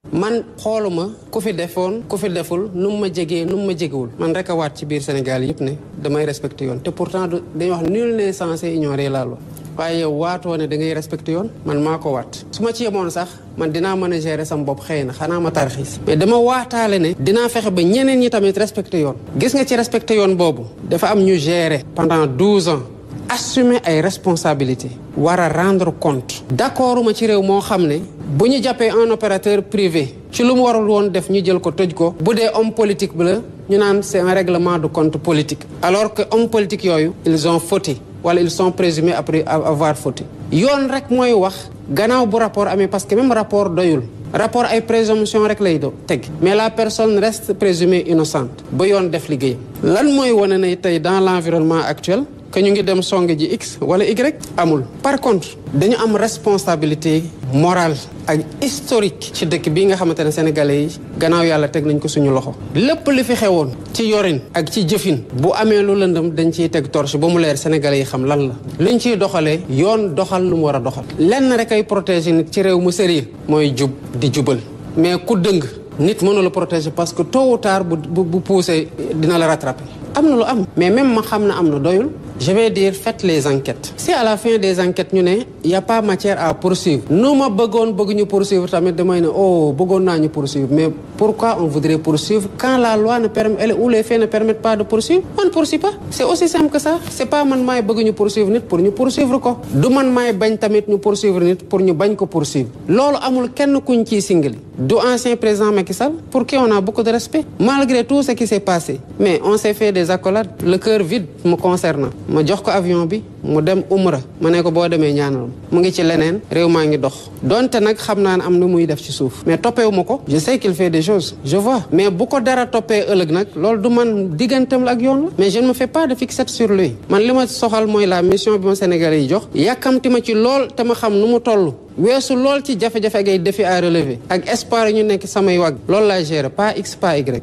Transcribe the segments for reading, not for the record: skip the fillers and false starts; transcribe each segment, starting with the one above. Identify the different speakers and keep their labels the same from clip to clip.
Speaker 1: man xooluma ku fi defoon ku fi deful nu mu ma jegee nu mu ma jegewul man rek a waat ci biir Sénégal yëpp ne damay respecté yoon te pourtant dañuy wax nul n'est censé ignorer la loi waaye yow waatoo ne da ngay respecté yoon man maa ko waat su ma ci yemoon sax man dinaa mën a gérer sama bopp xëy na xanaa ma tarxiis mais dama waataale ne dinaa fexe ba ñeneen ñi tamit respecté yoon gis nga ci respecté yoon boobu dafa am ñu gérer pendant 12 ans assumer ay responsabilités war a rendre compte d'accord ma ci réew moo xam ne bu ñu jàppee un opérateur privé ci lu mu warul woon def ñu jël ko tëj ko bu dee homme politique bi la ñu naan c'est un règlement de compte politique alors que homme politique yooyu ils ont fauté wala ils sont présumés après avoir fauté yoon rek mooy wax gannaaw bu rapport amee parce que même rapport doyul rapport ay présomption rek lay do teg mais la personne reste présumée innocente ba yoon def liggéeyam lan mooy wane ne tey dans l'environnement actuel que ñu ngi dem song ji X wala Y amul par contre dañu am responsabilité morale ak historique ci dëkk bii nga xamante ne sénégalais yi gannaaw yàlla teg nañ ko suñu loxo lépp li fi xewoon ci yorin ak ci jëfin bu amee lu lëndëm dañ ciy teg torche ba mu leer sénégalais yi xam lan la luñ ciy doxalee yoon doxal lu mu war a doxal lenn rek ay protéger nit ci réew mu sérieux mooy jub di jubal mais ku dëng nit mënu la protéger parce que tôt ou tard bu poussé dina la rattraper am na lu am mais même ma xam na am na doyul je vais dire faites les enquêtes si à la fin des enquêtes ñu ne y a pas matière à poursuivre nu ma bëgg ñu poursuivre tamit damay ne oh bëggoon naa ñu poursuivre mais pourquoi on voudrait poursuivre quand la loi ne permet ou les faits ne permettent pas de poursuivre on ne poursuit pas c'est aussi simple que ça c'est pas man maay bëgg ñu poursuivre nit pour ñu poursuivre ko du man maay bañ tamit ñu poursuivre nit pour ñu bañ ko poursuivre loolu amul kenn kuñ ciy singali du ancien président Macky Sall pour qui on a beaucoup de respect malgré tout ce qui s'est passé mais on s'est fait des accolades le cœur vide me concernant ma jox ko avion bi mu dem umra ma ne ko boo demee ñaanal mu ngi ci leneen réew maa ngi dox donte nag xam naa ne am na muy def ci suuf mais toppeewu ma ko je sais qu'il fait des choses je vois mais bu ko dara toppee ëllëg nag loolu du man digganteem la ak yoon la mais je ne me fais pas de fixette sur lui man li ma soxal mooy la mission bi ma Sénégalais yi jox yàkkamti ma ci lool te ma xam nu mu toll weesu lool ci jafe-jafe ak ay défis à relever ak espoir yi ñu nekk samay wagg loolu laay gérer pas X pas Y.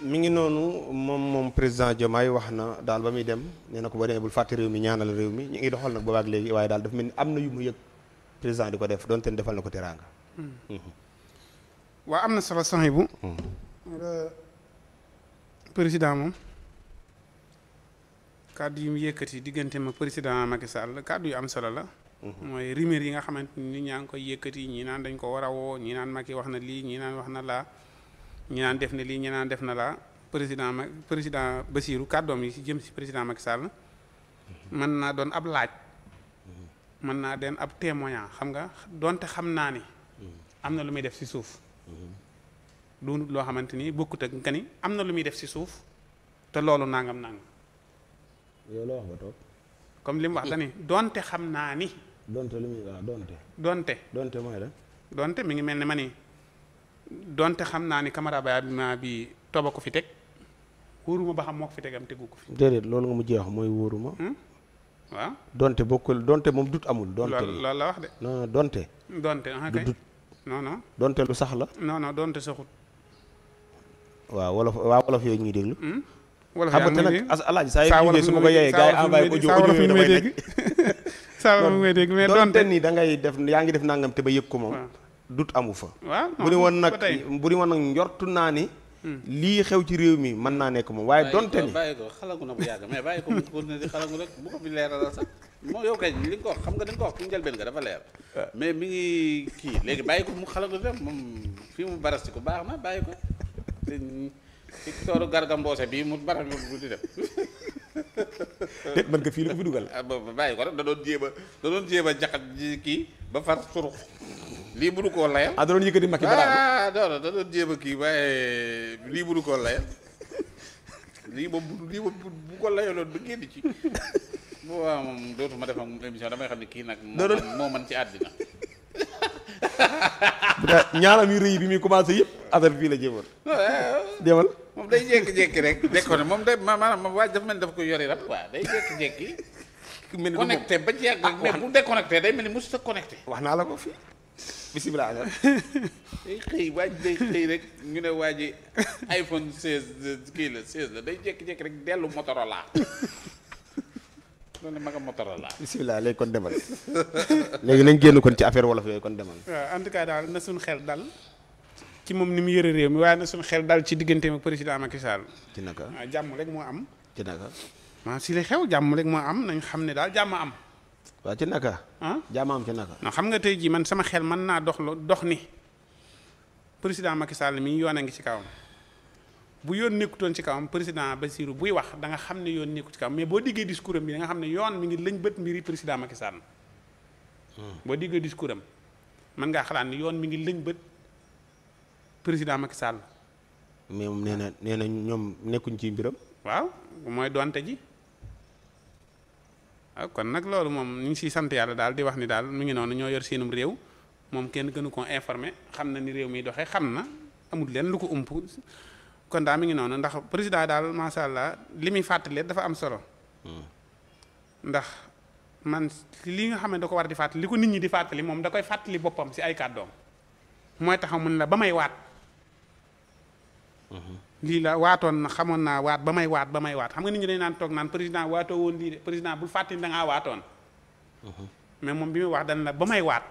Speaker 2: mi ngi noonu moom président Diomaye wax na daal ba muy dem nee na ko boo demee bul fàtte réew mi ñaanal réew mi ñu ngi doxal nag boobaak léegi waaye daal dafa mel ni am na yu mu yëg président di ko def doonte ne defal na ko teraanga.
Speaker 3: waa am na solo soxna bu. président moom kàddu yu mu yëkkati diggante ma président Macky Sall kàddu yu am solo la. mooy rumeur yi nga xamante ni ñaa ngi koy yëkkati ñii naan dañ ko war a woo ñii naan Macky wax na lii ñii naan wax na laa. ñi naan def na lii ñi naan def na laa président Bassirou kàddoom yi ci jëm ci président Macky Sall mën naa doon ab laaj mën naa doon ab témoignage xam nga donte xam naa ni am na lu muy def ci suuf doonut loo xamante ni bokkut ak nga ni am na lu muy def ci suuf te loolu nangam.
Speaker 2: yow la wax ba toog.
Speaker 3: comme li mu wax dani donte xam naa ni.
Speaker 2: donte lu muy waaw
Speaker 3: donte.
Speaker 2: donte mooy la.
Speaker 3: donte mi ngi mel ne ma ni. donte xam naa ni camarade bi toba ko fi teg wóoruma ba xam moo ko fi tegam tegu ko fi.
Speaker 2: déedéet loolu nga mujjee wax mooy wóoruma.
Speaker 3: waaw
Speaker 2: donte bokkul donte moom dut amul. donte
Speaker 3: loolu la wax de.
Speaker 2: non donte.
Speaker 3: donte ah kay
Speaker 2: dut.
Speaker 3: non.
Speaker 2: donte lu sax la.
Speaker 3: non donte saxut.
Speaker 2: waaw wolof yooyu ñuy déglu.
Speaker 3: wolof
Speaker 2: yaa ngi nag alaaji saa yu ñu su ma ko yeyee gars yi envoyé audio yi damay nekk.
Speaker 3: saa wolof may dégg mais donte
Speaker 2: ni da ngay def yaa ngi def nangam te ba yëg ko moom. dut amu fa.
Speaker 3: waaw
Speaker 2: bu di woon nag njortu naa ni. lii xew ci réew mi mën naa nekk moom waaye donte ni.
Speaker 4: bàyyi ko xalangu na bu yàgg mais bàyyi ko mu continuer di xalangu rek bu ko fi leeralal sax moo yow kay li nga ko wax xam nga dañ ko wax fu njëlbeen nga dafa leer. mais mi ngi kii léegi bàyyi ko mu xalangu rek moom fii mu barasti ko baax na bàyyi ko te ci tooru garga mboose bii mu baral bu di def.
Speaker 2: déet mën nga fii la ko fi dugal.
Speaker 4: bàyyi ko rek da doon jéem a jaxat ji kii ba far surux lii mënu koo layal.
Speaker 2: da doon yëkkati Macky ba daal.
Speaker 4: non da doon jéem a kii waaye lii mënu koo layal lii moom bu ko layaloon ba génn ci waaw moom dootuma def ak émission damay xam ne kii nag. moo man ci àddina.
Speaker 2: ñaanam yu rëy bi muy commencé yëpp affaire fii la jëmoon. demal
Speaker 4: moom day jékki-jékki rek déconné moom day maanaam waaj dafa mel ni dafa ko yori rab waaw day jékki-jékki. mel ni connecté ba ci yàgg mais bu déconnecté day mel ni mosut a connecté.
Speaker 2: wax naa la ko fii bisimilah.
Speaker 4: day xëy waaj day xëy rek ñu ne waa ji iPhone 16 kii la 16 la day jékki-jékki rek dellu Motorola. loolu ne magam Motorola.
Speaker 2: bisimilah léegi kon demal léegi nañ génn kon ci affaire wolof yooyu kon demal.
Speaker 3: waaw en tout cas daal na suñu xel dal ci moom ni mu yëre réew mi waaye na suñu xel dal ci digganteem ak président Macky Sall.
Speaker 2: ci naka
Speaker 3: waaw jàmm rek moo am.
Speaker 2: ci naka.
Speaker 3: maa si li xew jàmm rek moo am nañ xam ne daal jàmm am.
Speaker 2: waaw ci naka. jàmm am ci naka.
Speaker 3: non xam nga tey jii man sama xel mën naa dox ni président Macky Sall mi yoon a ngi ci kawam bu yoon nekkutoon ci kawam président Bassirou buy wax da nga xam ne yoon nekku ci kawam mais boo diggee discours am bi da nga xam ne yoon mi ngi lëñ bët mbiri président Macky Sall. boo diggee discours am mën ngaa xalaat ni yoon mi ngi lëñ bët président Macky Sall.
Speaker 2: mais moom nee na ñoom nekkuñ ci mbiram.
Speaker 3: waaw mooy doonte ji waaw kon nag loolu moom ñu ngi siy sant yàlla daal di wax ni daal mu ngi noonu ñoo yor seenum réew moom kenn gënu ko informé xam na ni réew mi doxee xam na amul leen lu ko ump kon daal mi ngi noonu ndax président daal macha allah li muy fàttali dafa am solo ndax man li nga xam ne da ko war di fàttali li ko nit ñi di fàttali moom da koy fàttali boppam si ay kàddoom mooy taxaw mun la ba may waat. lii la waatoon na xamoon naa waat ba may waat xam nga nit ñi dañ naan toog naan président waatoo woon lii de président bul fàttali da ngaa waatoon. mais moom bi muy wax dañ la ba may waat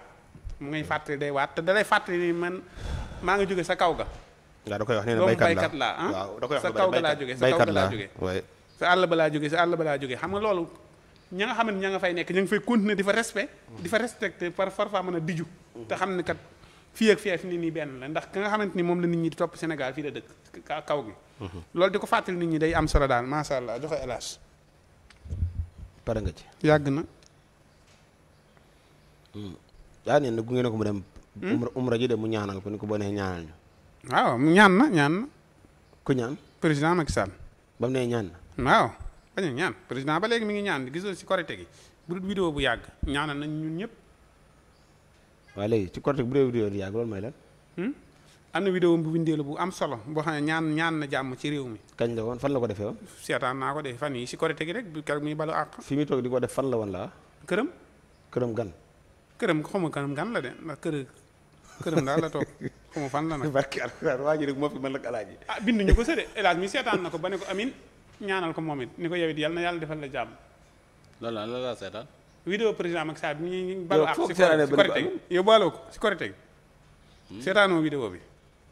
Speaker 3: mu ngay fàttali day waat te dalay fàttali ni man maa nga jóge sa kaw ga.
Speaker 2: waaw da koy wax nee na baykat
Speaker 3: laa
Speaker 2: waaw da koy wax
Speaker 3: sa kaw ga laa jóge sa kaw ga laa jóge sa àll ba laa jóge sa àll ba laa jóge xam nga loolu ña nga xam ne ña nga fay nekk ña nga fay continuer di fa respecté parfois mën a diju te xam ne kat fii ak fii fi ni nii benn la ndax ka nga xamante ni moom la nit ñi di topp Sénégal fii la dëkk kaw gi loolu di ko fàttali nit ñi day am solo daal masha Allah joxe hélas
Speaker 2: pare nga ci
Speaker 3: yàgg na
Speaker 2: yaa neen na gunge na ko mu dem umra ji de mu ñaanal ko ni ko boo nee ñaanal ñu
Speaker 3: waaw ñaan na
Speaker 2: ku ñaan
Speaker 3: président Macky Sall
Speaker 2: ba mu nee ñaan na
Speaker 3: waaw bañ a ñaan président ba léegi mi ngi ñaan gisoo si korite gi bu dul vidéo bu yàgg ñaanal nañ ñun ñëpp
Speaker 2: waaw léegi ci côté bu dee vidéo di yàgg loolu mooy lan.
Speaker 3: am na vidéo bu windeelu bu am solo boo xam ne ñaan na jàmm ci réew mi.
Speaker 2: kañ la woon fan la ko defee woon.
Speaker 3: seetaan naa ko de fan yi si korite gi rek bu keroog muy balu àq.
Speaker 2: fi muy toog di ko def fan la woon laa. këram gan.
Speaker 3: këram xaw ma kanam gan la de ndax këram daal la toog xaw ma fan la nag.
Speaker 2: barki alxuraan waa ji rek moo fi mën nag alaaji.
Speaker 3: binduñu ko sa de El Hadj mi seetaan na ko ba ne ko amin ñaanal ko moom it ni ko yow it yàlla na yàlla defal la jàmm.
Speaker 4: loolu la seetaan.
Speaker 3: vidéo président Macky Sall bi ñuy balu àq si korite gi yow baaloo ko si korite gi. seetaanoo vidéo bi.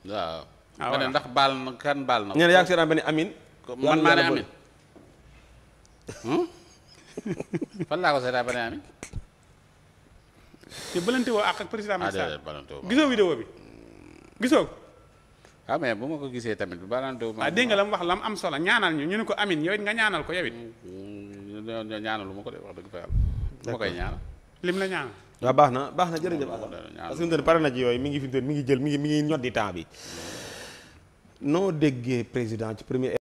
Speaker 4: waaw.
Speaker 3: ah voilà
Speaker 4: ndax baal na kan baal na.
Speaker 2: ñu ne yaa ngi seetaan ba ne amin.
Speaker 4: man maa ne amin. fan laa ko seetaan ba ne amin.
Speaker 3: te balante woo ak président Macky Sall
Speaker 4: balante woo
Speaker 3: gisoo vidéo bi gisoo ko.
Speaker 4: ah mais bu ma ko gisee tamit balante woo.
Speaker 3: ah dégg nga la mu wax la mu am solo ñaanal ñu ne ko amin yow it nga ñaanal ko yow it.
Speaker 4: ñaanalu ma ko de wax dëgg fa yàlla. ma koy ñaanal.
Speaker 3: lim la ñaanal.
Speaker 2: waaw baax na jërëjëf. parce que pare na ci yooyu mi ngi fi mi ngi jël mi ngi ñoddi temps bi noo déggee président ci premier